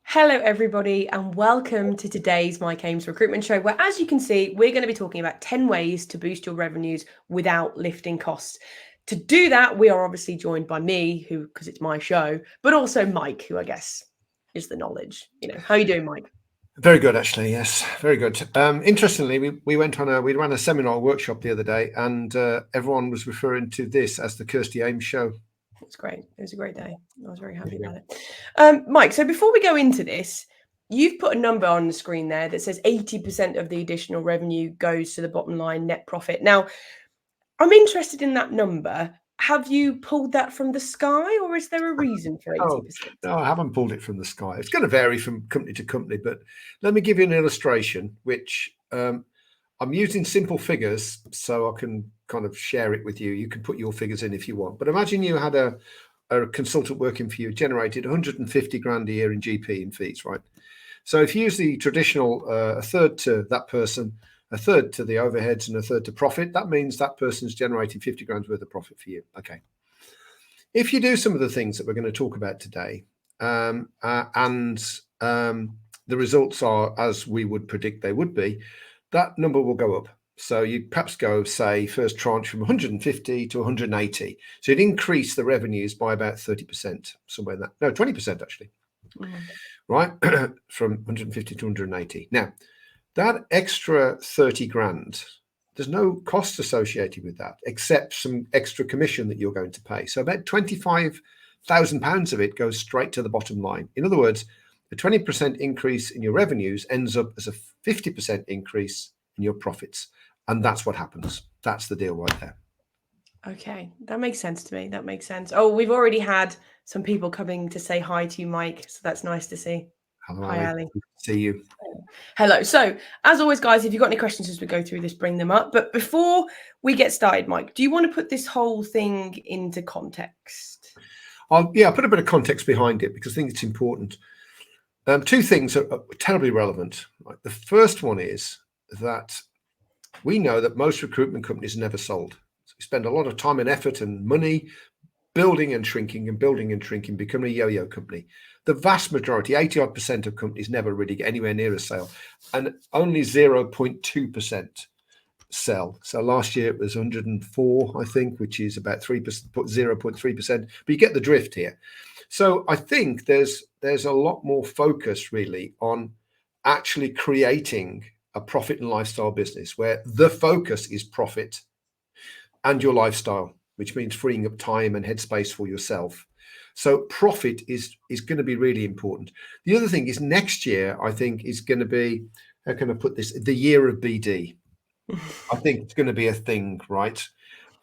Hello, everybody, and welcome to today's Maximise Recruitment Show, where, as you can see, we're going to be talking about 10 ways to boost your revenues without lifting costs. To do that, we are obviously joined by me, because it's my show, but also Mike, who I guess is the knowledge. How are you doing, Mike? Very good, actually. Yes, very good. Interestingly, we ran a seminar workshop the other day, and everyone was referring to this as the Kirsty Ames show. It's great. It was a great day. I was very happy about it. Mike, so before we go into this, you've put a number on the screen there that says 80% of the additional revenue goes to the bottom line net profit. Now, I'm interested in that number. Have you pulled that from the sky, or is there a reason for 80%? No, I haven't pulled it from the sky. It's going to vary from company to company, but let me give you an illustration, which I'm using simple figures so I can kind of share it with you. You can put your figures in if you want, but imagine you had a consultant working for you, generated 150 grand a year in GP in fees, right? So if you use the traditional a third to that person, a third to the overheads, and a third to profit, that means that person's generating 50 grand worth of profit for you. Okay. If you do some of the things that we're going to talk about today, and the results are as we would predict they would be, that number will go up. So you perhaps go, say, first tranche from 150 to 180. So you'd increase the revenues by about 30%, somewhere in that. No, 20% actually. Right? From 150 to 180. Now, that extra 30 grand, there's no cost associated with that, except some extra commission that you're going to pay. So about £25,000 of it goes straight to the bottom line. In other words, a 20% increase in your revenues ends up as a 50% increase in your profits. And that's what happens. That's the deal right there. Okay, that makes sense to me. That makes sense. Oh, we've already had some people coming to say hi to you, Mike. So that's nice to see. Hello, Hi, Ali. Ali. Good to see you. Hello. So, as always, guys, if you've got any questions as we go through this, bring them up. But before we get started, Mike, do you want to put this whole thing into context? I'll put a bit of context behind it because I think it's important. Two things are terribly relevant. Right? The first one is that we know that most recruitment companies are never sold. So we spend a lot of time and effort and money building and shrinking, becoming a yo-yo company. The vast majority, 80% of companies never really get anywhere near a sale, and only 0.2% sell. So last year it was 104, I think, which is about 3%, 0.3%. But you get the drift here. So I think there's a lot more focus really on actually creating a profit and lifestyle business where the focus is profit and your lifestyle, which means freeing up time and headspace for yourself. So profit is going to be really important. The other thing is next year, I think, is going to be, how can I put this, the year of BD. I think it's going to be a thing, right?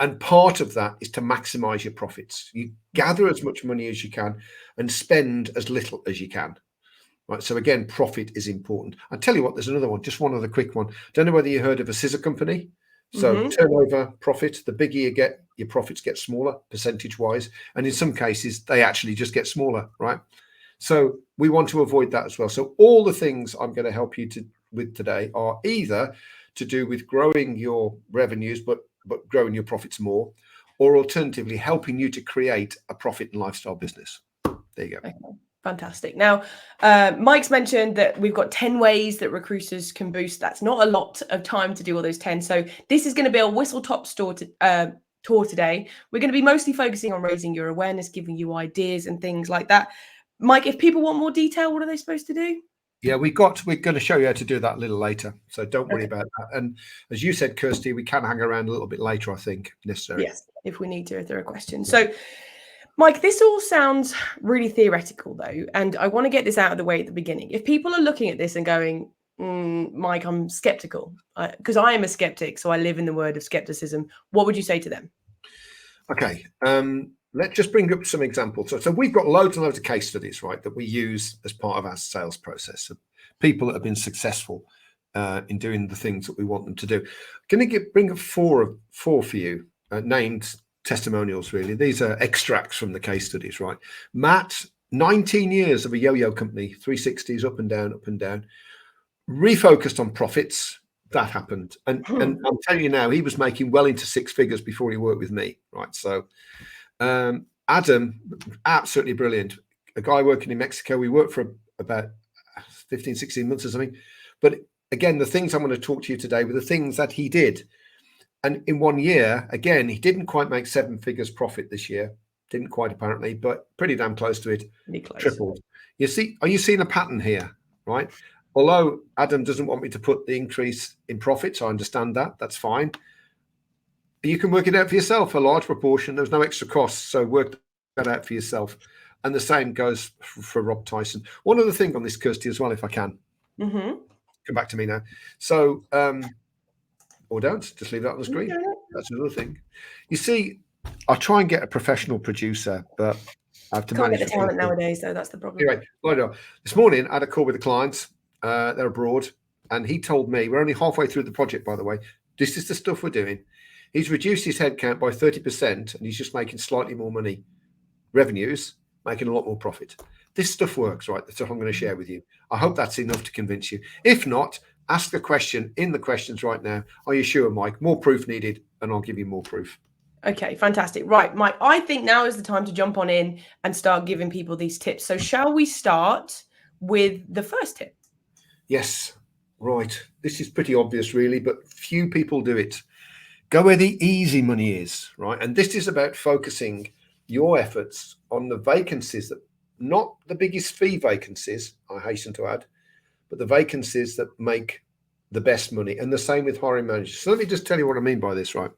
And part of that is to maximize your profits. You gather as much money as you can and spend as little as you can. Right. So again, profit is important. I'll tell you what, there's another one, just one other quick one. Don't know whether you heard of a scissor company. So turnover, profit, the bigger you get, your profits get smaller percentage wise. And in some cases, they actually just get smaller, right? So we want to avoid that as well. So all the things I'm going to help you with today are either to do with growing your revenues, but growing your profits more, or alternatively, helping you to create a profit and lifestyle business. There you go. Okay. Fantastic. Now, Mike's mentioned that we've got 10 ways that recruiters can boost. That's not a lot of time to do all those 10. So this is going to be a whistle-top tour today. We're going to be mostly focusing on raising your awareness, giving you ideas and things like that. Mike, if people want more detail, what are they supposed to do? Yeah, we're going to show you how to do that a little later. So don't worry about that. And as you said, Kirsty, we can hang around a little bit later, I think, if necessary. Yes, if we need to, if there are questions. Yeah. So, Mike, this all sounds really theoretical, though, and I want to get this out of the way at the beginning. If people are looking at this and going, Mike, I'm skeptical, because I am a skeptic, so I live in the word of skepticism, what would you say to them? Okay, let's just bring up some examples. So we've got loads and loads of case studies, right, that we use as part of our sales process. So people that have been successful in doing the things that we want them to do. Going to bring up four for you, named testimonials, really. These are extracts from the case studies, right? Matt, 19 years of a yo-yo company, 360s, up and down, refocused on profits. That happened. And I'm telling you now, he was making well into six figures before he worked with me, right? So Adam, absolutely brilliant. a guy working in Mexico. We worked for about 15, 16 months or something. But again, the things I'm going to talk to you today were the things that he did. And in 1 year, again, he didn't quite make 7 figures profit this year. Didn't quite, apparently, but pretty damn close to it. Tripled. You see, are you seeing a pattern here, right? Although Adam doesn't want me to put the increase in profits, I understand that. That's fine. You can work it out for yourself. A large proportion, there's no extra costs. So work that out for yourself. And the same goes for Rob Tyson. One other thing on this, Kirsty, as well, if I can. Come back to me now. So, or don't, just leave that on the screen. That's another thing. You see, I'll try and get a professional producer, but I have to manage the talent nowadays, though. That's the problem. Anyway, this morning I had a call with the clients. They're abroad, and he told me, we're only halfway through the project, by the way. This is the stuff we're doing. He's reduced his headcount by 30%, and he's just making slightly more money, revenues, making a lot more profit. This stuff works, right? That's what I'm going to share with you. I hope that's enough to convince you. If not, ask the question in the questions right now. Are you sure, Mike? More proof needed, and I'll give you more proof. Okay, fantastic. Right, Mike, I think now is the time to jump on in and start giving people these tips. So shall we start with the first tip? Yes, right. This is pretty obvious, really, but few people do it. Go where the easy money is, right? And this is about focusing your efforts on the vacancies that, not the biggest fee vacancies, I hasten to add, but the vacancies that make the best money. And the same with hiring managers. So let me just tell you what I mean by this, right?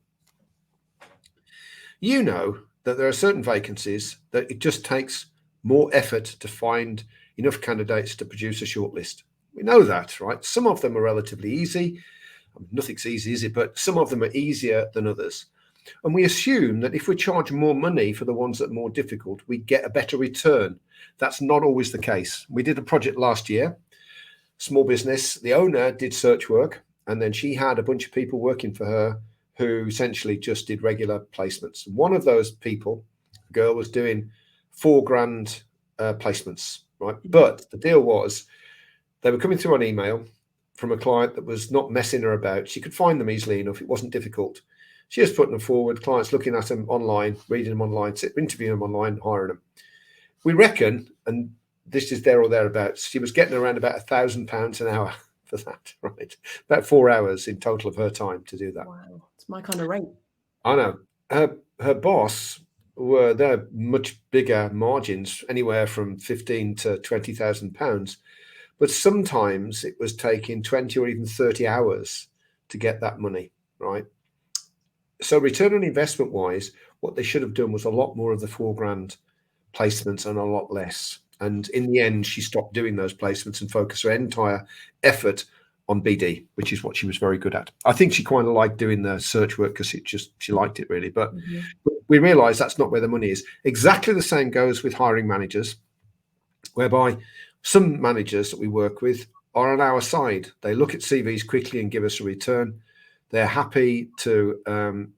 You know that there are certain vacancies that it just takes more effort to find enough candidates to produce a shortlist. We know that, right? Some of them are relatively easy. Nothing's easy, is it? But some of them are easier than others. And we assume that if we charge more money for the ones that are more difficult, we get a better return. That's not always the case. We did a project last year, small business. The owner did search work, and then she had a bunch of people working for her who essentially just did regular placements. One of those people, a girl, was doing $4,000 placements, right? But the deal was they were coming through on email from a client that was not messing her about. She could find them easily enough. It wasn't difficult. She was putting them forward, clients looking at them online, reading them online, interviewing them online, hiring them. We reckon, and this is there or thereabouts, she was getting around about £1,000 an hour for that, right? About 4 hours in total of her time to do that. Wow, it's my kind of rate. I know. Her boss they're much bigger margins, anywhere from £15,000 to £20,000. But sometimes it was taking 20 or even 30 hours to get that money, right? So return on investment wise, what they should have done was a lot more of the £4,000 placements and a lot less. And in the end, she stopped doing those placements and focused her entire effort on BD, which is what she was very good at. I think she kind of liked doing the search work because she liked it really. But we realize that's not where the money is. Exactly the same goes with hiring managers, whereby some managers that we work with are on our side. They look at CVs quickly and give us a return. They're happy to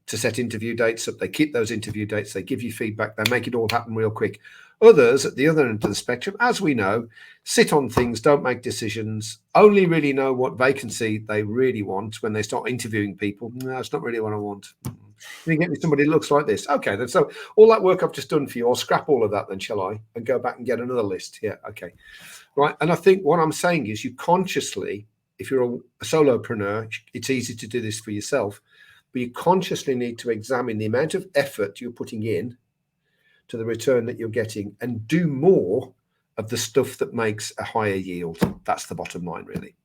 set interview dates up. They keep those interview dates. They give you feedback. They make it all happen real quick. Others at the other end of the spectrum, as we know, sit on things, don't make decisions, only really know what vacancy they really want when they start interviewing people. No, it's not really what I want. Can you get me somebody that looks like this? Okay, then. So all that work I've just done for you, I'll scrap all of that then, shall I? And go back and get another list. Yeah, okay. Right. And I think what I'm saying is you consciously, if you're a solopreneur, it's easy to do this for yourself, but you consciously need to examine the amount of effort you're putting in to the return that you're getting and do more of the stuff that makes a higher yield. That's the bottom line, really.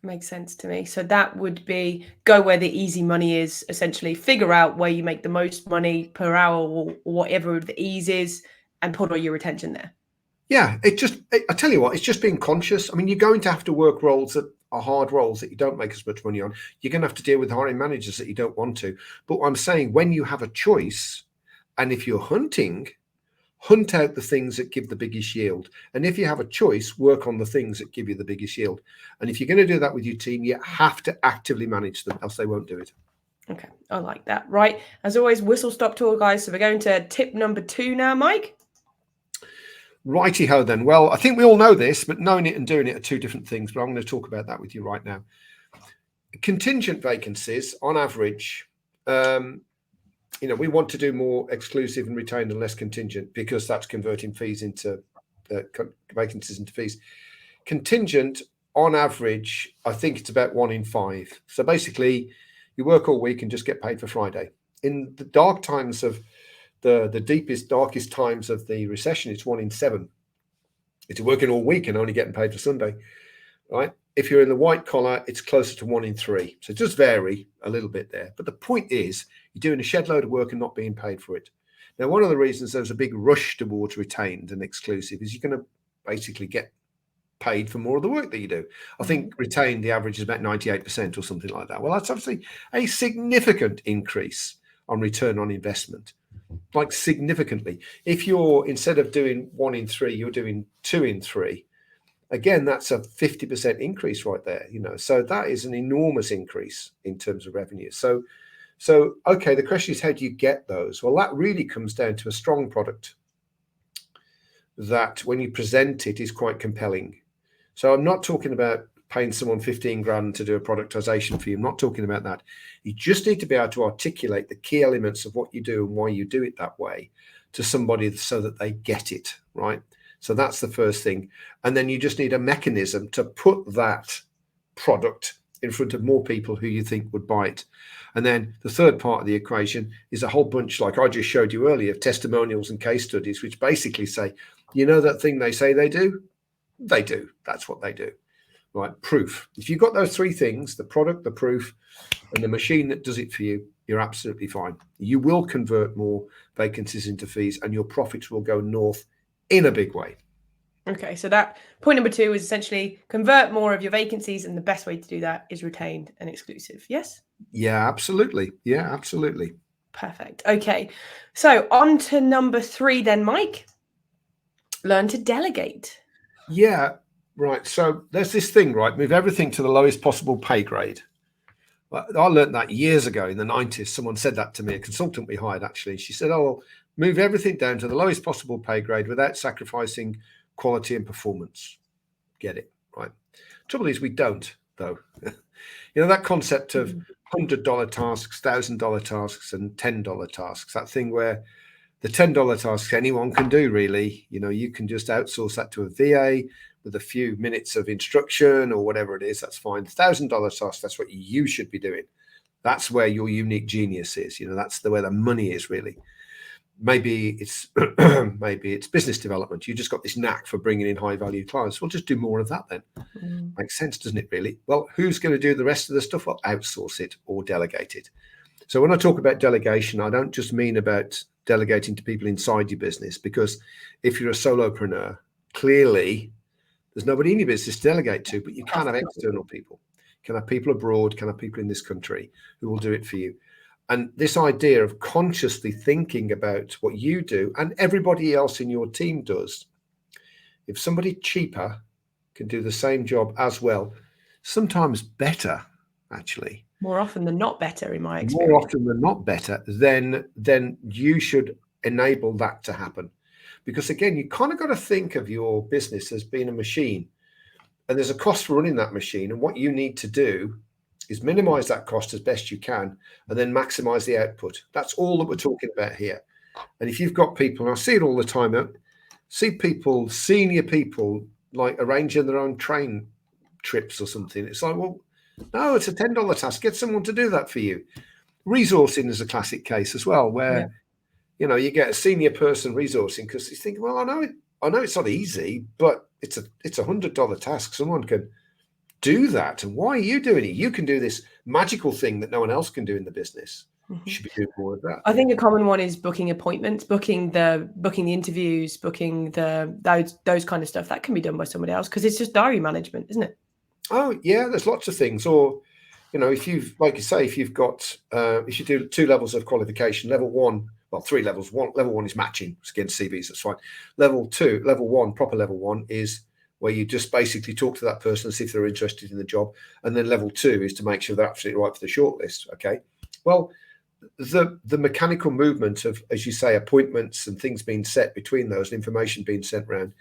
Makes sense to me. So that would be go where the easy money is, essentially figure out where you make the most money per hour or whatever the ease is and put all your attention there. Yeah, I tell you what, it's just being conscious. I mean, you're going to have to work roles that are hard roles that you don't make as much money on. You're going to have to deal with hiring managers that you don't want to. But what I'm saying, when you have a choice, and if you're hunting, hunt out the things that give the biggest yield. And if you have a choice, work on the things that give you the biggest yield. And if you're going to do that with your team, you have to actively manage them, else they won't do it. Okay, I like that. Right. As always, whistle stop tour, guys. So we're going to tip number 2 now, Mike. Righty-ho then. Well, I think we all know this, but knowing it and doing it are two different things. But I'm going to talk about that with you right now. Contingent vacancies, on average, we want to do more exclusive and retained and less contingent because that's converting fees into vacancies into fees. Contingent, on average, I think it's about 1 in 5. So basically, you work all week and just get paid for Friday. In the dark times of the deepest, darkest times of the recession, it's 1 in 7. It's working all week and only getting paid for Sunday, right? If you're in the white collar, it's closer to 1 in 3. So it does vary a little bit there. But the point is, you're doing a shed load of work and not being paid for it. Now, one of the reasons there's a big rush towards retained and exclusive is you're going to basically get paid for more of the work that you do. I think retained, the average is about 98% or something like that. Well, that's obviously a significant increase on return on investment, like significantly. If you're, instead of doing 1 in 3, you're doing 2 in 3, again, that's a 50% increase right there, so that is an enormous increase in terms of revenue. So okay, the question is, how do you get those? Well, that really comes down to a strong product that when you present it is quite compelling. So I'm not talking about paying someone 15 grand to do a productization for you. I'm not talking about that. You just need to be able to articulate the key elements of what you do and why you do it that way to somebody so that they get it, right? So that's the first thing. And then you just need a mechanism to put that product in front of more people who you think would buy it. And then the third part of the equation is a whole bunch, like I just showed you earlier, of testimonials and case studies, which basically say, that thing they say they do? They do. That's what they do, right? Proof. If you've got those 3 things, the product, the proof, and the machine that does it for you, you're absolutely fine. You will convert more vacancies into fees and your profits will go north in a big way. Okay, so that point number 2 is essentially convert more of your vacancies, and the best way to do that is retained and exclusive. Yes? Yeah, absolutely. Yeah, absolutely. Perfect. Okay, so on to number 3 then, Mike. Learn to delegate. Yeah, right. So there's this thing, right? Move everything to the lowest possible pay grade. I learned that years ago in the 90s. Someone said that to me, a consultant we hired actually. She said, move everything down to the lowest possible pay grade without sacrificing quality and performance. Get it, right? Trouble is, we don't, though. That concept of $100 tasks, $1,000 tasks, and $10 tasks, that thing where the $10 tasks anyone can do, really. You can just outsource that to a VA with a few minutes of instruction or whatever it is. That's fine. $1,000 tasks, that's what you should be doing. That's where your unique genius is. That's where the money is, really. Maybe it's business development. You just got this knack for bringing in high value clients. We'll just do more of that then. Makes sense, doesn't it, really? Well, who's going to do the rest of the stuff? Well, outsource it or delegate it. So when I talk about delegation, I don't just mean about delegating to people inside your business, because if you're a solopreneur, clearly there's nobody in your business to delegate to, but you can have external people. You can have people abroad, can have people in this country who will do it for you. And this idea of consciously thinking about what you do and everybody else in your team does. If somebody cheaper can do the same job as well, sometimes better, actually. More often than not better, in my experience. More often than not better, then you should enable that to happen. Because again, you kind of got to think of your business as being a machine. And there's a cost for running that machine. And what you need to do is minimize that cost as best you can and then maximize the output. That's all that we're talking about here. And if you've got people, and I see it all the time, I see people, senior people, like arranging their own train trips or something. It's like, well, no, it's a $10 task. Get someone to do that for you. Resourcing is a classic case as well, where you get a senior person resourcing because you think, well, I know it's not easy, but it's a $100 task. Someone can do that. And why are you doing it? You can do this magical thing that no one else can do in the business. You should be doing more of that. I think a common one is booking appointments, booking the interviews, booking those kind of stuff. That can be done by somebody else because it's just diary management, isn't it? Oh yeah, there's lots of things. Or if you've, like you say, if you've got if you do 2 levels of qualification, level 1, well, 3 levels. Level 1 is matching against CVs. That's fine. Level 1, proper level 1 is where you just basically talk to that person and see if they're interested in the job. And then level 2 is to make sure they're absolutely right for the shortlist. Okay. Well, the mechanical movement of, as you say, appointments and things being set between those and information being sent around,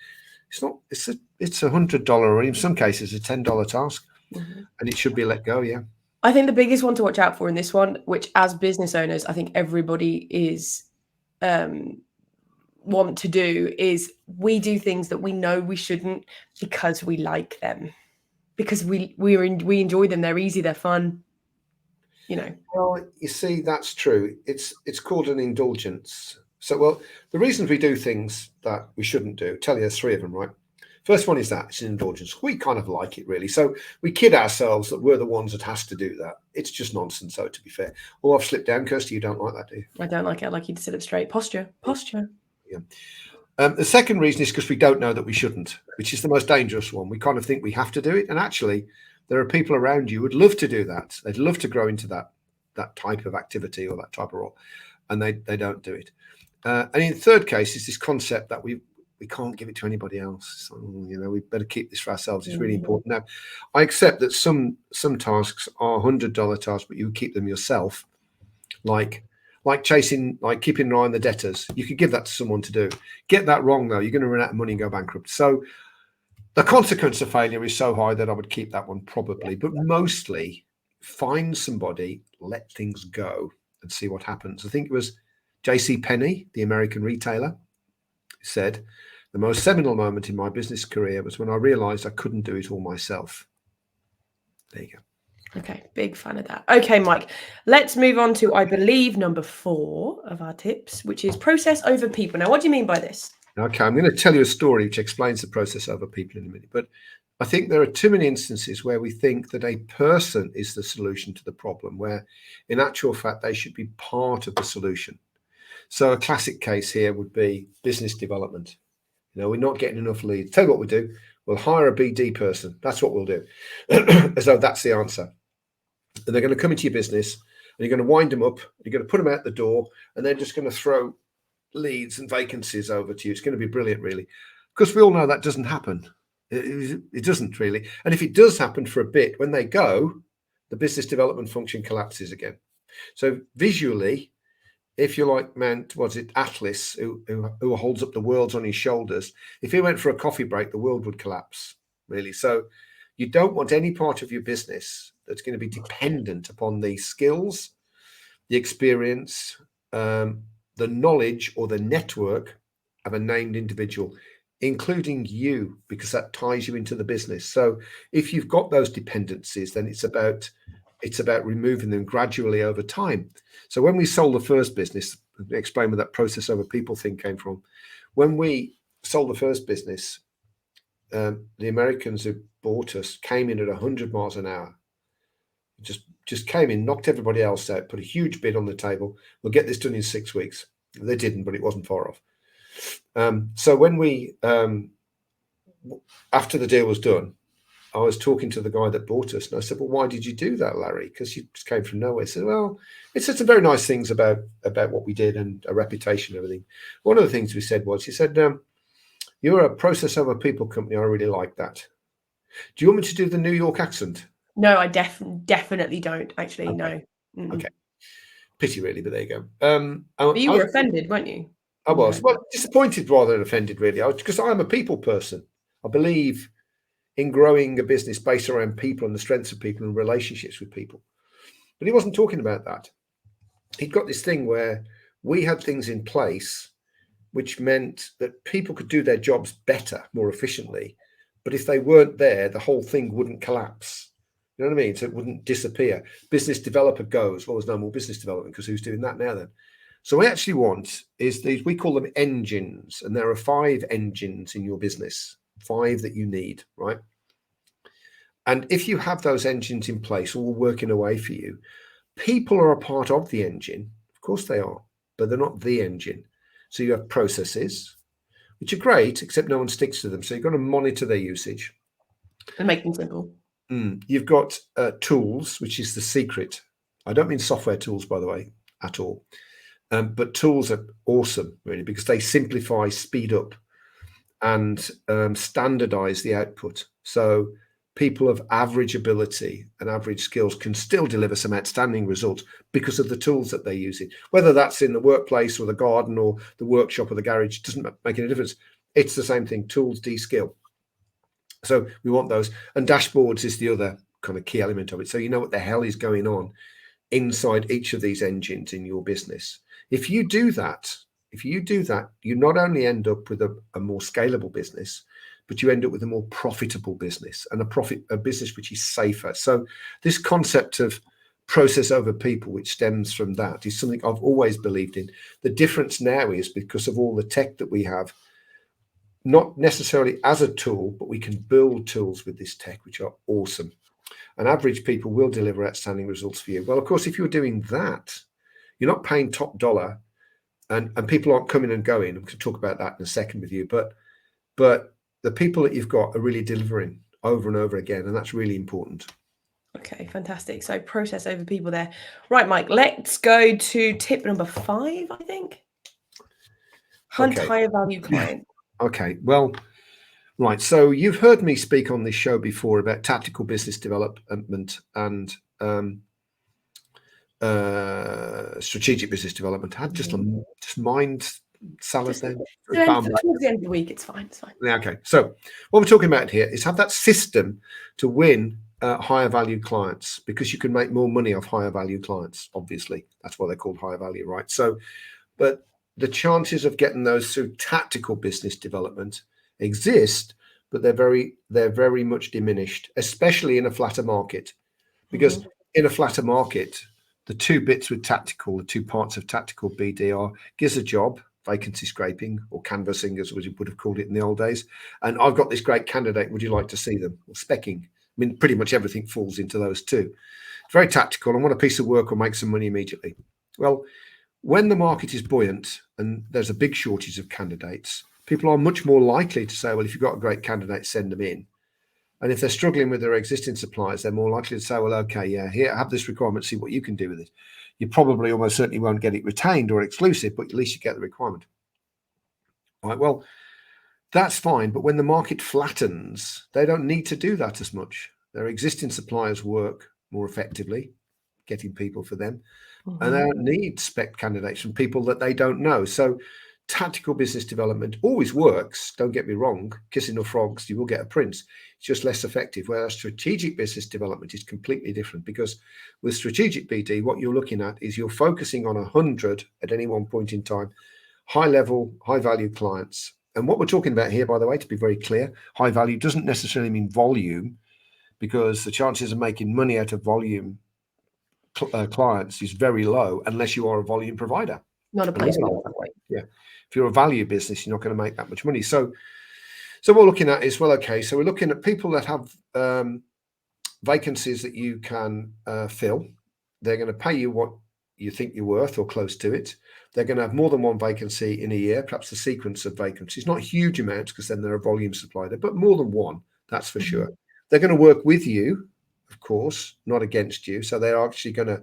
it's $100 or in some cases a $10 task, and it should be let go. Yeah. I think the biggest one to watch out for in this one, which as business owners, I think everybody is want to do is we do things that we know we shouldn't because we like them, because we enjoy them. They're easy, they're fun, you know. Well, you see, that's true. It's called an indulgence. So, well, the reasons we do things that we shouldn't do, tell you there's 3 of them, right? First one is that it's an indulgence. We kind of like it, really. So we kid ourselves that we're the ones that has to do that. It's just nonsense, though, to be fair. Oh, I've slipped down, Kirsty. You don't like that, do you? I don't like it. I like you to sit up straight. Posture. Yeah. The second reason is because we don't know that we shouldn't, which is the most dangerous one. We kind of think we have to do it. And actually, there are people around you who would love to do that. They'd love to grow into that type of activity or that type of role, and they don't do it. And in the third case is this concept that we can't give it to anybody else. So, we better keep this for ourselves. It's really important. Now, I accept that some tasks are $100 tasks, but you keep them yourself, like chasing, like keeping an eye on the debtors. You could give that to someone to do. Get that wrong, though, you're going to run out of money and go bankrupt. So the consequence of failure is so high that I would keep that one probably, but mostly find somebody, let things go and see what happens. I think it was J.C. Penney, the American retailer, said, the most seminal moment in my business career was when I realized I couldn't do it all myself. There you go. Okay, big fan of that. Okay, Mike, let's move on to, I believe, number 4 of our tips, which is process over people. Now, what do you mean by this? Okay, I'm going to tell you a story which explains the process over people in a minute. But I think there are too many instances where we think that a person is the solution to the problem, where in actual fact, they should be part of the solution. So a classic case here would be business development. We're not getting enough leads. Tell you what we do. We'll hire a BD person. That's what we'll do. As though that's the answer. And they're going to come into your business and you're going to wind them up. You're going to put them out the door and they're just going to throw leads and vacancies over to you. It's going to be brilliant, really. Because we all know that doesn't happen. It doesn't really. And if it does happen for a bit, when they go, the business development function collapses again. So visually, if you're like, was it Atlas, who holds up the world on his shoulders, if he went for a coffee break, the world would collapse, really. So you don't want any part of your business that's going to be dependent upon the skills, the experience, the knowledge or the network of a named individual, including you, because that ties you into the business. So if you've got those dependencies, then it's about removing them gradually over time. So when we sold the first business, explain where that process over people thing came from. When we sold the first business, the Americans who bought us came in at 100 miles an hour. Just came in, knocked everybody else out, put a huge bid on the table. We'll get this done in 6 weeks. They didn't, but it wasn't far off. So when we, after the deal was done, I was talking to the guy that bought us, and I said, well, why did you do that, Larry? Because you just came from nowhere. He said, well, it's just some very nice things about what we did and a reputation and everything. One of the things we said was, he said, you're a process over people company. I really like that. Do you want me to do the New York accent? No, I definitely don't, actually, okay. No. Mm-mm. Okay. Pity, really, but there you go. But you were offended, weren't you? I was. Well, disappointed rather than offended, really. Because I'm a people person. I believe in growing a business based around people and the strengths of people and relationships with people. But he wasn't talking about that. He'd got this thing where we had things in place which meant that people could do their jobs better, more efficiently. But if they weren't there, the whole thing wouldn't collapse. You know what I mean? So it wouldn't disappear. Business developer goes, well, there's no more business development because who's doing that now then? So what we actually want is these, we call them engines. And there are 5 engines in your business, 5 that you need, right? And if you have those engines in place, all working away for you, people are a part of the engine. Of course they are, but they're not the engine. So you have processes, which are great, except no one sticks to them. So you've got to monitor their usage. And make them simple. You've got tools, which is the secret. I don't mean software tools, by the way, at all. But tools are awesome, really, because they simplify, speed up, and standardize the output. So people of average ability and average skills can still deliver some outstanding results because of the tools that they're using. Whether that's in the workplace or the garden or the workshop or the garage, doesn't make any difference. It's the same thing. Tools de-skill. So we want those. And dashboards is the other kind of key element of it. So you know what the hell is going on inside each of these engines in your business. If you do that, if you do that, you not only end up with a more scalable business, but you end up with a more profitable business and a business which is safer. So this concept of process over people, which stems from that, is something I've always believed in. The difference now is because of all the tech that we have, not necessarily as a tool, but we can build tools with this tech, which are awesome. And average people will deliver outstanding results for you. Well, of course, if you're doing that, you're not paying top dollar, and people aren't coming and going. I'm going to talk about that in a second with you, but the people that you've got are really delivering over and over again, and that's really important. Okay, fantastic. So process over people there. Right, Mike, let's go to tip number 5, I think. Hunt higher value client. Okay, well, right. So you've heard me speak on this show before about tactical business development and strategic business development. I had just mind salad there. Towards the end of the week, it's fine. It's fine. Yeah, okay. So what we're talking about here is have that system to win higher value clients, because you can make more money off higher value clients. Obviously, that's why they're called higher value, right? So, but the chances of getting those through tactical business development exist, but they're very much diminished, especially in a flatter market, because in a flatter market, the two bits with tactical, the two parts of tactical BD are gives a job, vacancy scraping or canvassing, as we would have called it in the old days. And I've got this great candidate. Would you like to see them? Or specking. I mean, pretty much everything falls into those two. It's very tactical. I want a piece of work or make some money immediately. Well, when the market is buoyant and there's a big shortage of candidates, people are much more likely to say, well, if you've got a great candidate, send them in. And if they're struggling with their existing suppliers, they're more likely to say, well, okay, yeah, here, have this requirement, see what you can do with it. You probably almost certainly won't get it retained or exclusive, but at least you get the requirement. All right, well, that's fine. But when the market flattens, they don't need to do that as much. Their existing suppliers work more effectively, getting people for them. And they don't need spec candidates from people that they don't know. So tactical business development always works. Don't get me wrong. Kissing the frogs, you will get a prince. It's just less effective. Whereas strategic business development is completely different, because with strategic BD, what you're looking at is you're focusing on 100 at any one point in time, high level, high value clients. And what we're talking about here, by the way, to be very clear, high value doesn't necessarily mean volume, because the chances of making money out of volume clients is very low unless you are a volume provider. Not a placement. Yeah. If you're a value business, you're not going to make that much money. So what we're looking at is, well, okay, so we're looking at people that have vacancies that you can fill. They're going to pay you what you think you're worth or close to it. They're going to have more than one vacancy in a year, perhaps a sequence of vacancies, not huge amounts, because then they're a volume supplier, but more than one, that's for sure. They're going to work with you, of course, not against you. So they're actually going to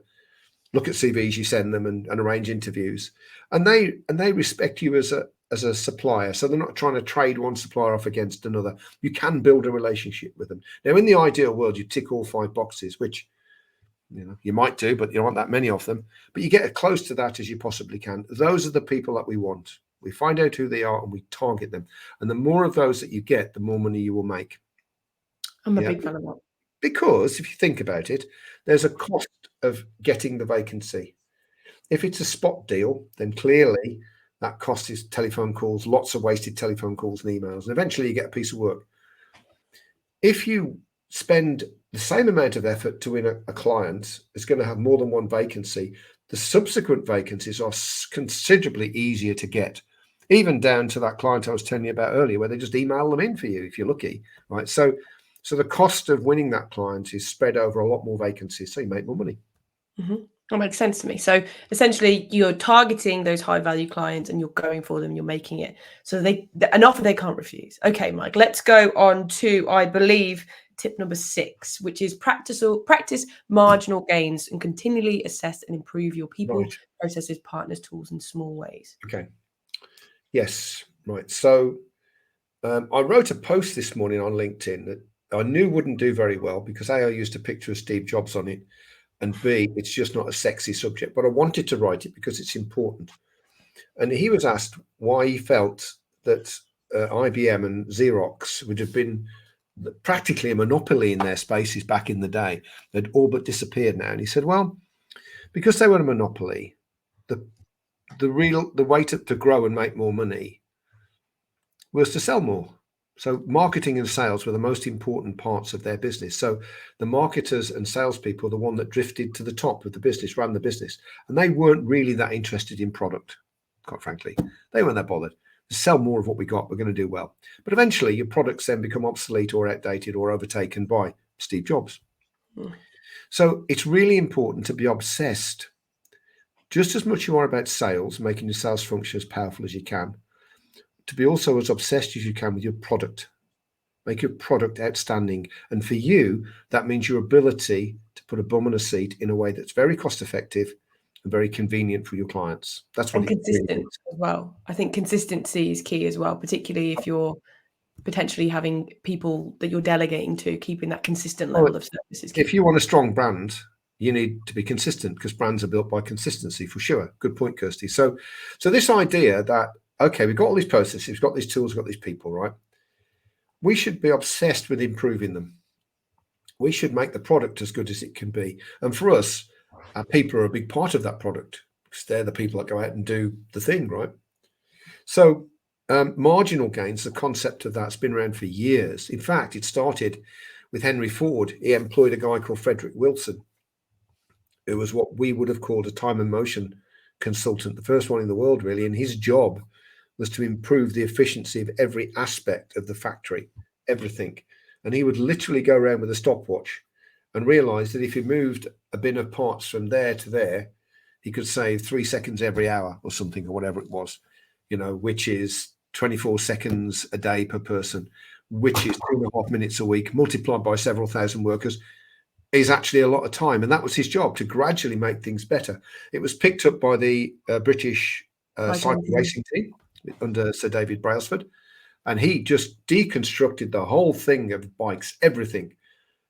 look at CVs you send them and arrange interviews, and they respect you as a supplier. So they're not trying to trade one supplier off against another. You can build a relationship with them. Now, in the ideal world, you tick all 5 boxes, which you might do, but you don't want that many of them. But you get as close to that as you possibly can. Those are the people that we want. We find out who they are and we target them. And the more of those that you get, the more money you will make. I'm a big fan of that. Because if you think about it, there's a cost of getting the vacancy. If it's a spot deal, then clearly that cost is telephone calls, lots of wasted telephone calls and emails, and eventually you get a piece of work. If you spend the same amount of effort to win a client is going to have more than one vacancy, the subsequent vacancies are considerably easier to get, even down to that client I was telling you about earlier, where they just email them in for you if you're lucky, right? So the cost of winning that client is spread over a lot more vacancies, so you make more money. That makes sense to me. So essentially, you're targeting those high value clients and you're going for them. You're making it so an offer they can't refuse. Okay, Mike, let's go on to, I believe, tip number 6, which is practice marginal gains and continually assess and improve your people, processes, partners, tools in small ways. Okay. Yes. Right. So I wrote a post this morning on LinkedIn that I knew wouldn't do very well, because A, I used a picture of Steve Jobs on it, and B, it's just not a sexy subject, but I wanted to write it because it's important. And he was asked why he felt that IBM and Xerox would have been practically a monopoly in their spaces back in the day. They'd all but disappeared now. And he said, well, because they were a monopoly, the way to grow and make more money was to sell more. So marketing and sales were the most important parts of their business. So the marketers and salespeople, the one that drifted to the top of the business, ran the business, and they weren't really that interested in product, quite frankly. They weren't that bothered. Sell more of what we got, we're going to do well. But eventually your products then become obsolete or outdated or overtaken by Steve Jobs. So it's really important to be obsessed, just as much you are about sales, making your sales function as powerful as you can, to be also as obsessed as you can with your product. Make your product outstanding. And for you, that means your ability to put a bum on a seat in a way that's very cost effective and very convenient for your clients. That's what and consistent as well. I think consistency is key as well, particularly if you're potentially having people that you're delegating to, keeping that consistent level of service is key. If you want a strong brand, you need to be consistent, because brands are built by consistency, for sure. Good point, Kirsty. So this idea that, okay, we've got all these processes, we've got these tools, we've got these people, right? We should be obsessed with improving them. We should make the product as good as it can be. And for us, our people are a big part of that product, because they're the people that go out and do the thing, right? So marginal gains, the concept of that's been around for years. In fact, it started with Henry Ford. He employed a guy called Frederick Wilson, who was what we would have called a time and motion consultant, the first one in the world, really. And his job was to improve the efficiency of every aspect of the factory, everything. And he would literally go around with a stopwatch and realize that if he moved a bin of parts from there to there, he could save 3 seconds every hour or something, or whatever it was, which is 24 seconds a day per person, which is 2.5 minutes a week, multiplied by several thousand workers, is actually a lot of time. And that was his job, to gradually make things better. It was picked up by the British cycle racing team under Sir David Brailsford, and he just deconstructed the whole thing of bikes, everything,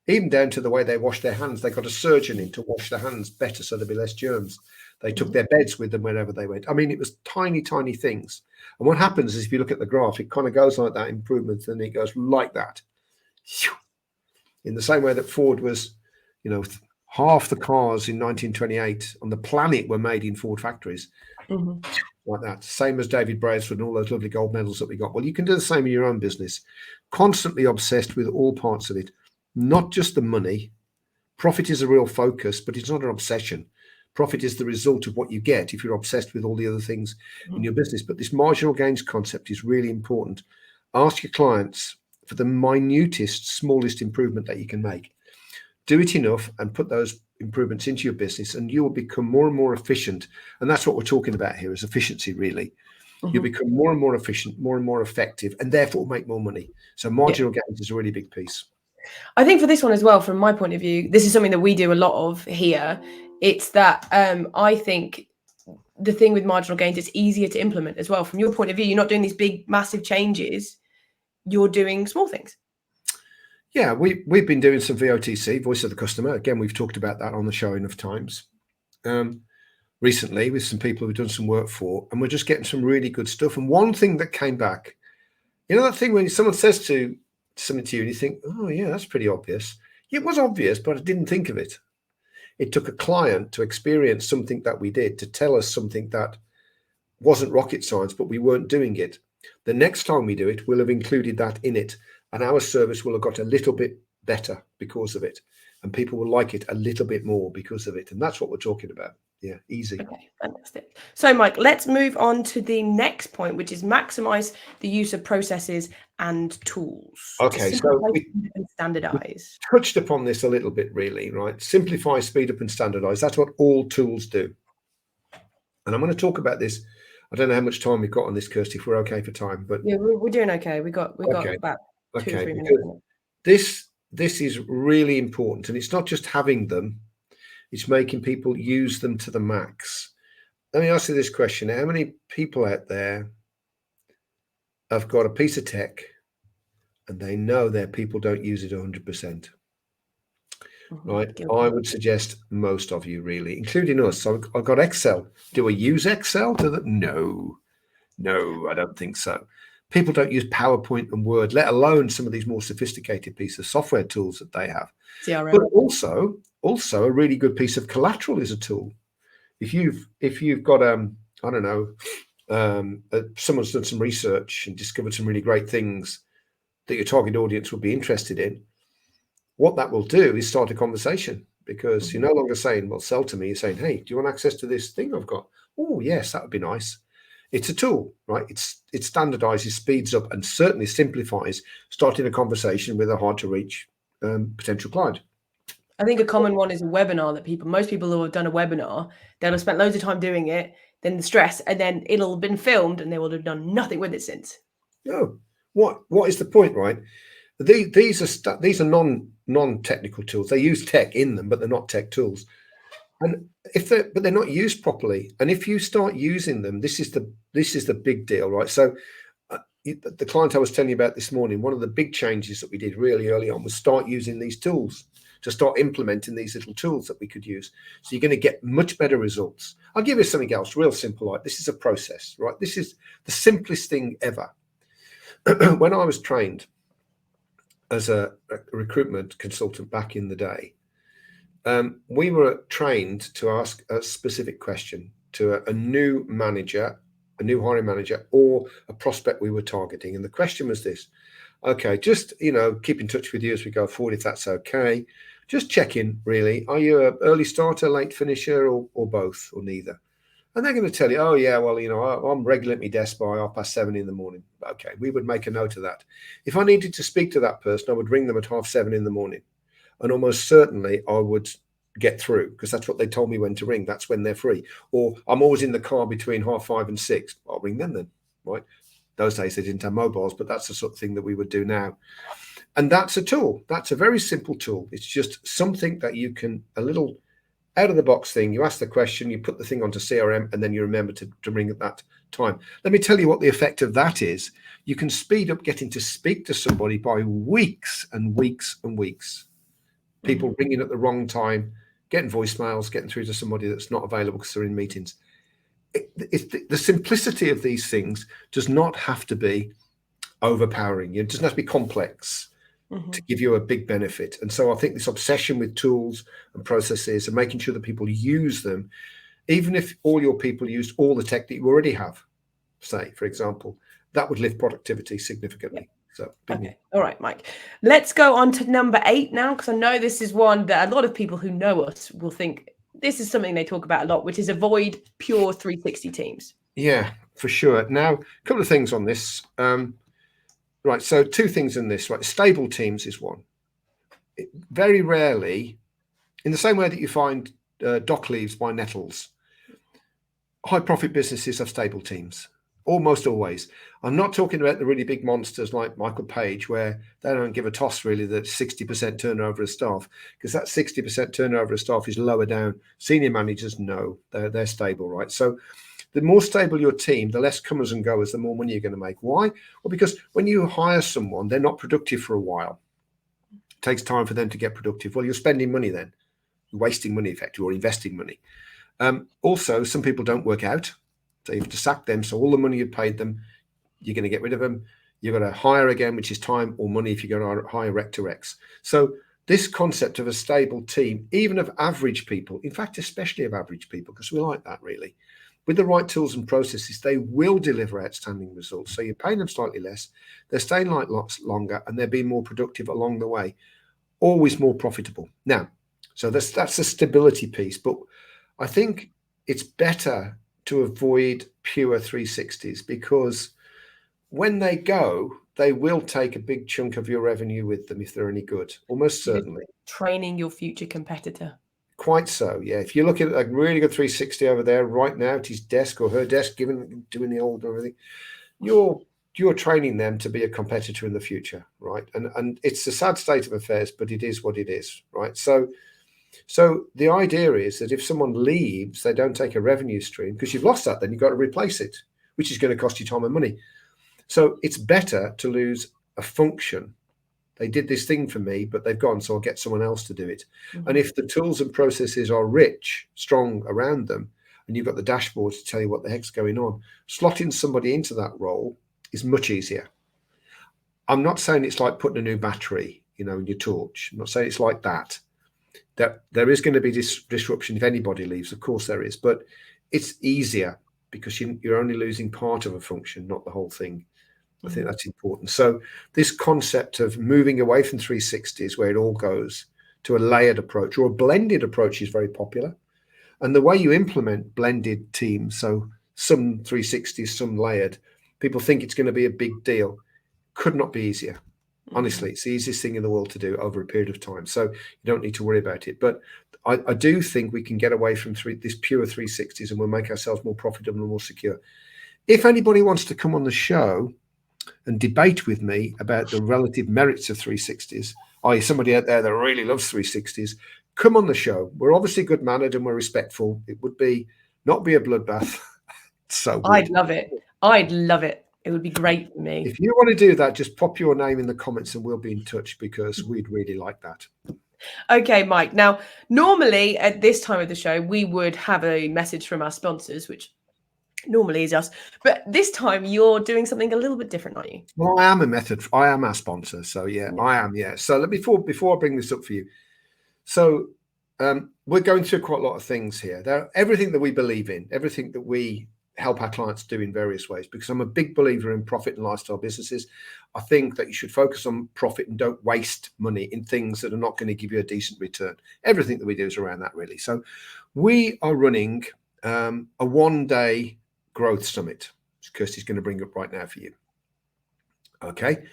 even down to the way they wash their hands. They got a surgeon in to wash their hands better so there'd be less germs. They took their beds with them wherever they went. I mean, it was tiny, tiny things. And what happens is, if you look at the graph, it kind of goes like that, improvement, and it goes like that. In the same way that Ford was, half the cars in 1928 on the planet were made in Ford factories. Like that. Same as David Brailsford and all those lovely gold medals that we got. Well, you can do the same in your own business. Constantly obsessed with all parts of it, not just the money. Profit is a real focus, but it's not an obsession. Profit is the result of what you get if you're obsessed with all the other things in your business. But this marginal gains concept is really important. Ask your clients for the minutest, smallest improvement that you can make. Do it enough and put those improvements into your business, and you will become more and more efficient. And that's what we're talking about here, is efficiency, really. You'll become more and more efficient, more and more effective, and therefore make more money. So marginal gains is a really big piece. I think for this one as well, from my point of view, this is something that we do a lot of here. It's that I think the thing with marginal gains, it's easier to implement as well. From your point of view, you're not doing these big, massive changes. You're doing small things. Yeah, we've been doing some VOTC, voice of the customer. Again, we've talked about that on the show enough times. Recently, with some people we've done some work for, and we're just getting some really good stuff. And one thing that came back, that thing when someone says something to you and you think, oh yeah, that's pretty obvious. It was obvious, but I didn't think of it. It took a client to experience something that we did to tell us something that wasn't rocket science, but we weren't doing it. The next time we do it, we'll have included that in it, and our service will have got a little bit better because of it, and people will like it a little bit more because of it. And that's what we're talking about. Yeah, easy. Okay, fantastic. So, Mike, let's move on to the next point, which is maximize the use of processes and tools. Okay, so we standardize. touched upon this a little bit, really, right? Simplify, speed up, and standardize. That's what all tools do. And I'm going to talk about this. I don't know how much time we've got on this, Kirsty, if we're okay for time, but yeah, we're doing okay. We got okay. about 2 or 3 minutes. This is really important, and it's not just having them, it's making people use them to the max. Let me ask you this question. How many people out there have got a piece of tech and they know their people don't use it 100%? Right? I would suggest most of you, really, including us. So I've got Excel. Do I use Excel? No, I don't think so. People don't use PowerPoint and Word, let alone some of these more sophisticated pieces of software tools that they have. CRM. But also a really good piece of collateral is a tool. If you've got I don't know, someone's done some research and discovered some really great things that your target audience would be interested in, what that will do is start a conversation, because you're no longer saying, well, sell to me. You're saying, hey, do you want access to this thing I've got? Oh, yes, that would be nice. It's a tool, right? It standardizes, speeds up, and certainly simplifies starting a conversation with a hard to reach potential client. I think a common one is a webinar that most people who have done a webinar, they'll have spent loads of time doing it, then the stress, and then it'll have been filmed and they will have done nothing with it since. No, what is the point, right? These are non-technical tools. They use tech in them, but they're not tech tools. And they're not used properly. And if you start using them, this is the big deal, right? So the client I was telling you about this morning, one of the big changes that we did really early on was start using these tools, to start implementing these little tools that we could use. So you're going to get much better results. I'll give you something else real simple. Like, this is a process, right? This is the simplest thing ever. When I was trained as a recruitment consultant back in the day, we were trained to ask a specific question to a new manager, a new hiring manager, or a prospect we were targeting. And the question was this: okay, just, keep in touch with you as we go forward, if that's okay. Just check in, really. Are you an early starter, late finisher, or both, or neither? And they're going to tell you, oh, yeah, well, I'm regularly at my desk by 7:30 in the morning. Okay, we would make a note of that. If I needed to speak to that person, I would ring them at 7:30 in the morning. And almost certainly I would get through, because that's what they told me when to ring. That's when they're free. Or I'm always in the car between 5:30 and 6. I'll ring them then, right? Those days they didn't have mobiles, but that's the sort of thing that we would do now. And that's a tool. That's a very simple tool. It's just something that you can, a little out of the box thing. You ask the question, you put the thing onto CRM, and then you remember to ring at that time. Let me tell you what the effect of that is. You can speed up getting to speak to somebody by weeks and weeks and weeks. People ringing at the wrong time, getting voicemails, getting through to somebody that's not available because they're in meetings. The simplicity of these things does not have to be overpowering. It doesn't have to be complex to give you a big benefit. And so I think this obsession with tools and processes and making sure that people use them, even if all your people used all the tech that you already have, say, for example, that would lift productivity significantly. So, okay. All right, Mike. Let's go on to number 8 now, because I know this is one that a lot of people who know us will think this is something they talk about a lot, which is avoid pure 360 teams. Yeah, for sure. Now, a couple of things on this. Right, so 2 things in this. Right, stable teams is one. Very rarely, in the same way that you find dock leaves by nettles, high profit businesses have stable teams. Almost always. I'm not talking about the really big monsters like Michael Page, where they don't give a toss really that 60% turnover of staff, because that 60% turnover of staff is lower down. Senior managers, no, they're stable, right? So the more stable your team, the less comers and goers, the more money you're going to make. Why? Well, because when you hire someone, they're not productive for a while. It takes time for them to get productive. Well, you're spending money then. You're wasting money, effectively, or investing money. Also, some people don't work out. So you have to sack them. So all the money you paid them, you're going to get rid of them. You're going to hire again, which is time or money if you're going to hire rec to recs. So this concept of a stable team, even of average people, in fact, especially of average people, because we like that really, with the right tools and processes, they will deliver outstanding results. So you're paying them slightly less, they're staying like lots longer, and they're being more productive along the way, always more profitable. Now, so that's a stability piece, but I think it's better to avoid pure 360s, because when they go, they will take a big chunk of your revenue with them if they're any good, almost certainly. Training your future competitor. Quite so, yeah. If you look at a really good 360 over there right now at his desk or her desk, doing the old and everything, you're training them to be a competitor in the future, right? And it's a sad state of affairs, but it is what it is, right? So the idea is that if someone leaves, they don't take a revenue stream, because you've lost that, then you've got to replace it, which is going to cost you time and money. So it's better to lose a function. They did this thing for me, but they've gone, so I'll get someone else to do it. And if the tools and processes are rich, strong around them, and you've got the dashboard to tell you what the heck's going on, slotting somebody into that role is much easier. I'm not saying it's like putting a new battery, in your torch. I'm not saying it's like that. There is going to be disruption if anybody leaves. Of course there is, but it's easier. because you're only losing part of a function, not the whole thing. I think that's important. So this concept of moving away from 360s, where it all goes, to a layered approach or a blended approach is very popular. And the way you implement blended teams, so some 360s, some layered, people think it's going to be a big deal. Could not be easier. Honestly, it's the easiest thing in the world to do over a period of time. So you don't need to worry about it. But I do think we can get away from this pure 360s, and we'll make ourselves more profitable and more secure. If anybody wants to come on the show and debate with me about the relative merits of 360s, i.e. somebody out there that really loves 360s, come on the show. We're obviously good-mannered and we're respectful. It would not be a bloodbath. So good. I'd love it. I'd love it. It would be great for me. If you want to do that, just pop your name in the comments and we'll be in touch, because we'd really like that. Okay, Mike. Now, normally at this time of the show, we would have a message from our sponsors, which normally is us. But this time you're doing something a little bit different, aren't you? Well, I am our sponsor. So yeah, I am. Yeah. So before I bring this up for you. So we're going through quite a lot of things here. Everything that we believe in, everything that we help our clients do in various ways, because I'm a big believer in profit and lifestyle businesses. I think that you should focus on profit and don't waste money in things that are not going to give you a decent return. Everything that we do is around that, really. So we are running a one-day growth summit, which Kirsty's going to bring up right now for you. Okay.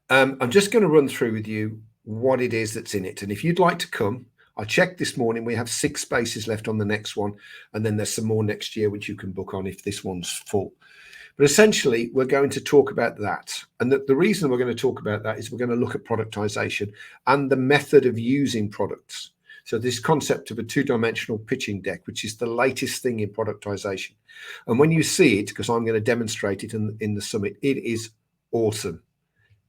I'm just going to run through with you what it is that's in it. And if you'd like to come, I checked this morning, we have 6 spaces left on the next one. And then there's some more next year, which you can book on if this one's full. But essentially, we're going to talk about that. And the reason we're going to talk about that is we're going to look at productization and the method of using products. So this concept of a 2-dimensional pitching deck, which is the latest thing in productization. And when you see it, because I'm going to demonstrate it in the summit, it is awesome.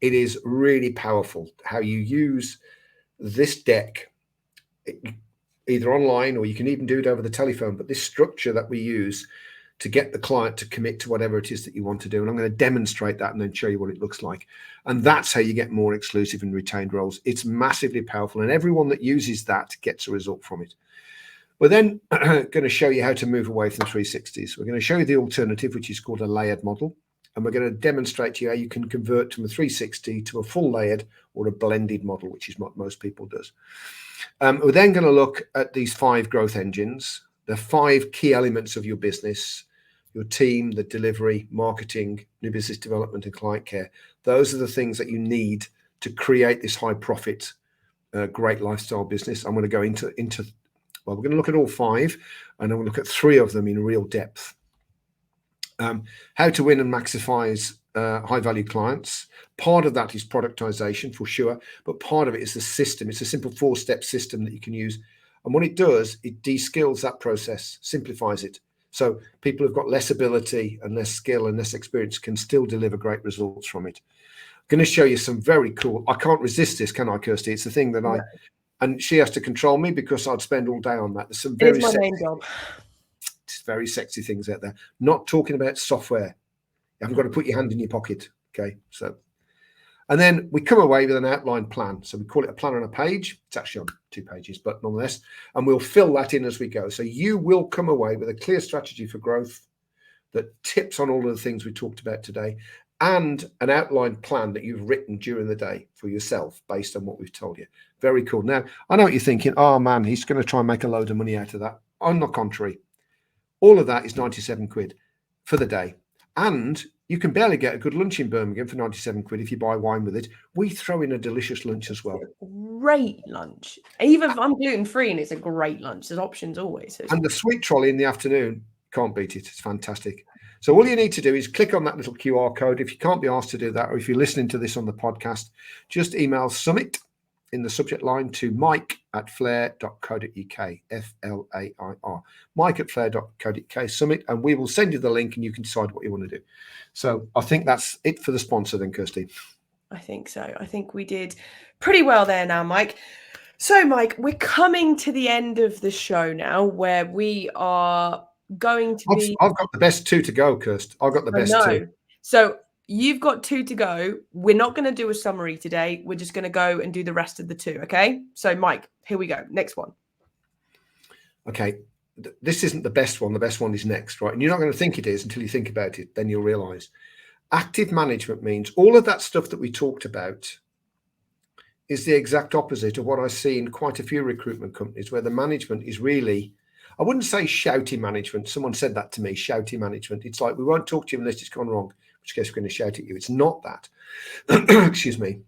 It is really powerful how you use this deck, either online or you can even do it over the telephone. But this structure that we use to get the client to commit to whatever it is that you want to do. And I'm going to demonstrate that and then show you what it looks like. And that's how you get more exclusive and retained roles. It's massively powerful. And everyone that uses that gets a result from it. We're then going to show you how to move away from 360s. We're going to show you the alternative, which is called a layered model. And we're going to demonstrate to you how you can convert from a 360 to a full layered or a blended model, which is what most people does. We're then going to look at these 5 growth engines, the 5 key elements of your business, your team, the delivery, marketing, new business development, and client care. Those are the things that you need to create this high profit, great lifestyle business. I'm going to go into well, we're going to look at all 5, and I'm going to look at 3 of them in real depth. How to win and maximize high value clients. Part of that is productization for sure, but part of it is the system. It's a simple 4-step system that you can use. And what it does, it de-skills that process, simplifies it. So people who've got less ability and less skill and less experience can still deliver great results from it. I'm going to show you some very cool, I can't resist this, can I, Kirsty? It's the thing that and she has to control me because I'd spend all day on that. There's some very very sexy things out there. Not talking about software. You haven't got to put your hand in your pocket. Okay. So, and then we come away with an outline plan. So we call it a plan on a page. It's actually on 2 pages, but nonetheless, and we'll fill that in as we go. So you will come away with a clear strategy for growth that tips on all of the things we talked about today, and an outline plan that you've written during the day for yourself based on what we've told you. Very cool. Now, I know what you're thinking. Oh man, he's going to try and make a load of money out of that. On the contrary, all of that is 97 quid for the day. And you can barely get a good lunch in Birmingham for 97 quid if you buy wine with it. We throw in a delicious lunch as well. Great lunch. Even if I'm gluten-free, and it's a great lunch. There's options always. And the sweet trolley in the afternoon, can't beat it. It's fantastic. So all you need to do is click on that little QR code. If you can't be asked to do that, or if you're listening to this on the podcast, just email Summit in the subject line to mike@flair.co.uk, F-L-A-I-R, mike@flair.co.uk, Summit, and we will send you the link and you can decide what you want to do. So I think that's it for the sponsor then, Kirsty. I think so. I think we did pretty well there now, Mike. So, Mike, we're coming to the end of the show now, where we are going to be... I've got the best 2 to go, Kirst. I've got the best 2. So you've got 2 to go. We're not going to do a summary today. We're just going to go and do the rest of the 2, okay? So, Mike, here we go. Next one. Okay. this isn't the best one. The best one is next, right? And you're not going to think it is until you think about it. Then you'll realize active management means all of that stuff that we talked about is the exact opposite of what I see in quite a few recruitment companies, where the management is really, I wouldn't say shouty management. Someone said that to me, shouty management. It's like, we won't talk to you unless it's gone wrong, in which case we're going to shout at you. It's not that. Excuse me.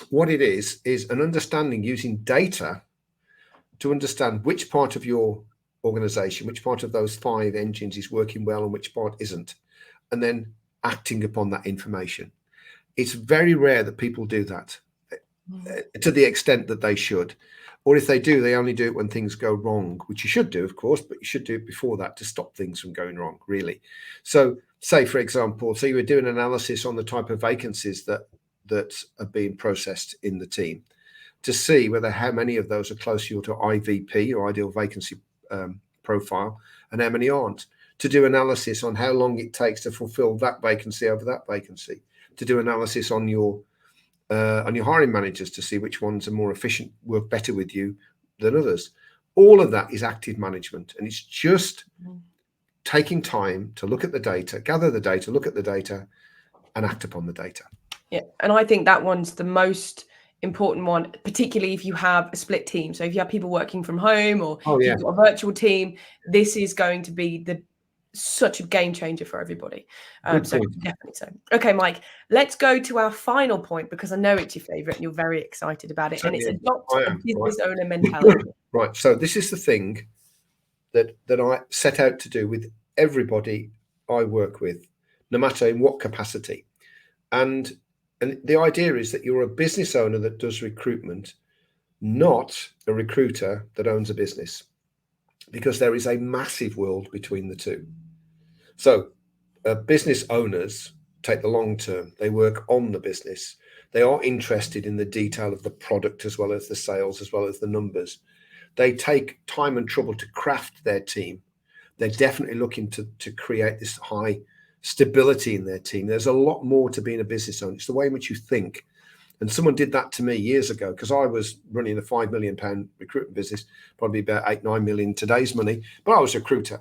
What it is an understanding using data to understand which part of your organization, which part of those 5 engines is working well and which part isn't, and then acting upon that information. It's very rare that people do that to the extent that they should. Or if they do, they only do it when things go wrong, which you should do, of course, but you should do it before that to stop things from going wrong, really. So say, for example, so you were doing analysis on the type of vacancies that are being processed in the team to see whether how many of those are close to your IVP or ideal vacancy profile and how many aren't. To do analysis on how long it takes to fulfill that vacancy over that vacancy. To do analysis on your hiring managers to see which ones are more efficient, work better with you than others. All of that is active management, and it's just taking time to look at the data, gather the data, look at the data, and act upon the data. Yeah, and I think that one's the most important one, particularly if you have a split team. So if you have people working from home, or if you've got a virtual team, this is going to be such a game changer for everybody. So definitely so. Okay, Mike, let's go to our final point, because I know it's your favorite and you're very excited about it. Certainly, and it's adopt a business owner mentality. Right. So this is the thing that I set out to do with everybody I work with, no matter in what capacity. And the idea is that you're a business owner that does recruitment, not a recruiter that owns a business, because there is a massive world between the two. So business owners take the long term. They work on the business. They are interested in the detail of the product as well as the sales, as well as the numbers. They take time and trouble to craft their team. They're definitely looking to create this high stability in their team. There's a lot more to being a business owner. It's the way in which you think. And someone did that to me years ago, because I was running a £5 million recruitment business, probably about 8-9 million today's money. But I was a recruiter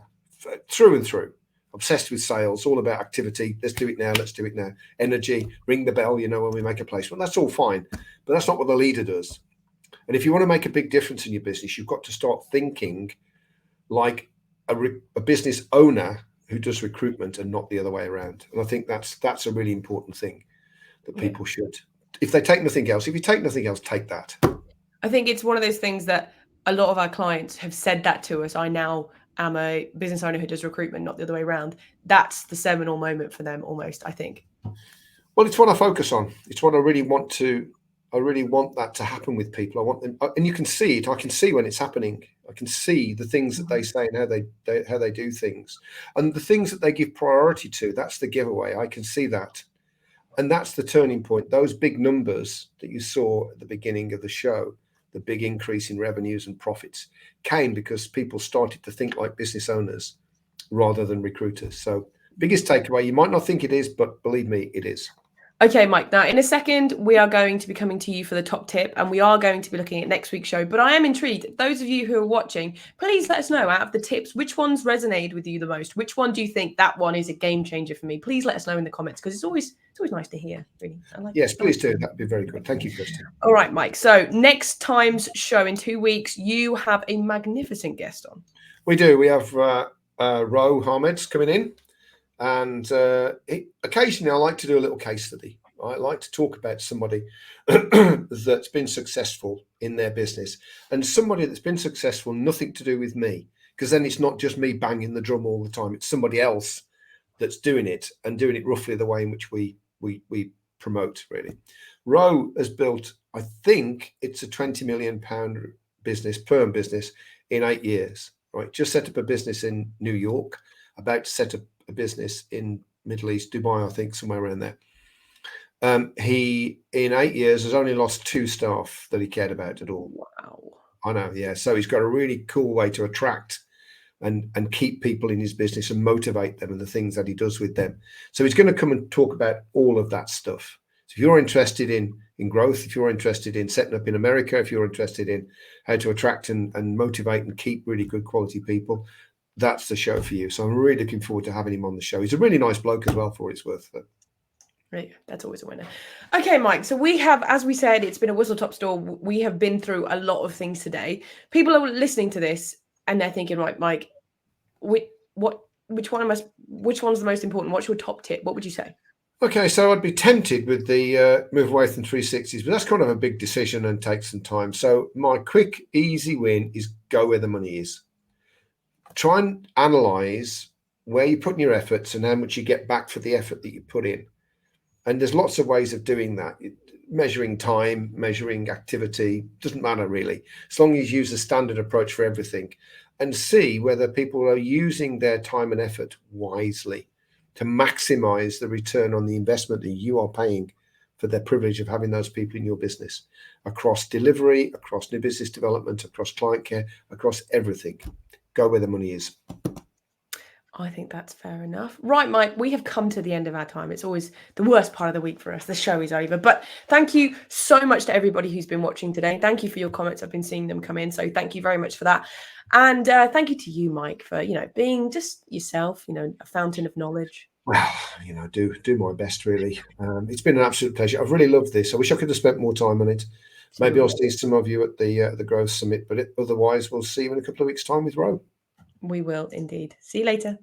through and through, obsessed with sales, all about activity. Let's do it now. Let's do it now. Energy, ring the bell, when we make a placement. That's all fine. But that's not what the leader does. And if you want to make a big difference in your business, you've got to start thinking like a business owner who does recruitment, and not the other way around. And I think that's a really important thing that people should. If they take nothing else, if you take nothing else, take that. I think it's one of those things that a lot of our clients have said that to us. I now am a business owner who does recruitment, not the other way around. That's the seminal moment for them, almost, I think. Well, it's what I focus on. It's what I really want to. I really want that to happen with people. I want them, and you can see it. I can see when it's happening. I can see the things that they say and how they do things, and the things that they give priority to. That's the giveaway. I can see that, and that's the turning point. Those big numbers that you saw at the beginning of the show, the big increase in revenues and profits, came because people started to think like business owners rather than recruiters. So, biggest takeaway. You might not think it is, but believe me, it is. Okay, Mike, now in a second, we are going to be coming to you for the top tip, and we are going to be looking at next week's show. But I am intrigued. Those of you who are watching, please let us know out of the tips, which ones resonated with you the most? Which one do you think that one is a game changer for me? Please let us know in the comments, because it's always nice to hear, really. Yes, please do. That'd be very good. Thank you, Kristen. All right, Mike. So next time's show in 2 weeks, you have a magnificent guest on. We do. We have Ro Hamed's coming in. And occasionally I like to do a little case study. I like to talk about somebody that's been successful in their business, and somebody that's been successful, nothing to do with me, because then it's not just me banging the drum all the time. It's somebody else that's doing it, and doing it roughly the way in which we promote, really. Ro has built, I think it's a £20 million business, perm business, in 8 years, right? Just set up a business in New York, about to set up a business in Middle East, Dubai, I think, somewhere around there. He, in 8 years, has only lost 2 staff that he cared about at all. Wow. I know, yeah. So he's got a really cool way to attract and keep people in his business and motivate them, and the things that he does with them. So he's going to come and talk about all of that stuff. So if you're interested in in growth, if you're interested in setting up in America, if you're interested in how to attract and motivate and keep really good quality people, that's the show for you. So I'm really looking forward to having him on the show. He's a really nice bloke as well, for what it's worth. Right, that's always a winner. Okay, Mike. So we have, as we said, it's been a whistle top store. We have been through a lot of things today. People are listening to this and they're thinking, right, Mike, which one's the most important? What's your top tip? What would you say? Okay, so I'd be tempted with the move away from 360s, but that's kind of a big decision and takes some time. So my quick, easy win is go where the money is. Try and analyze where you're putting your efforts and how much you get back for the effort that you put in. And there's lots of ways of doing that. Measuring time, measuring activity, doesn't matter really, as long as you use a standard approach for everything and see whether people are using their time and effort wisely to maximize the return on the investment that you are paying for the privilege of having those people in your business, across delivery, across new business development, across client care, across everything. Go where the money is. I think that's fair enough. Right, Mike, we have come to the end of our time. It's always the worst part of the week for us. The show is over. But thank you so much to everybody who's been watching today. Thank you for your comments. I've been seeing them come in. So thank you very much for that. And thank you to you, Mike, for, being just yourself, a fountain of knowledge. Well, do my best, really. It's been an absolute pleasure. I've really loved this. I wish I could have spent more time on it. Maybe I'll see some of you at the Growth Summit, but otherwise we'll see you in a couple of weeks' time with Ro. We will indeed. See you later.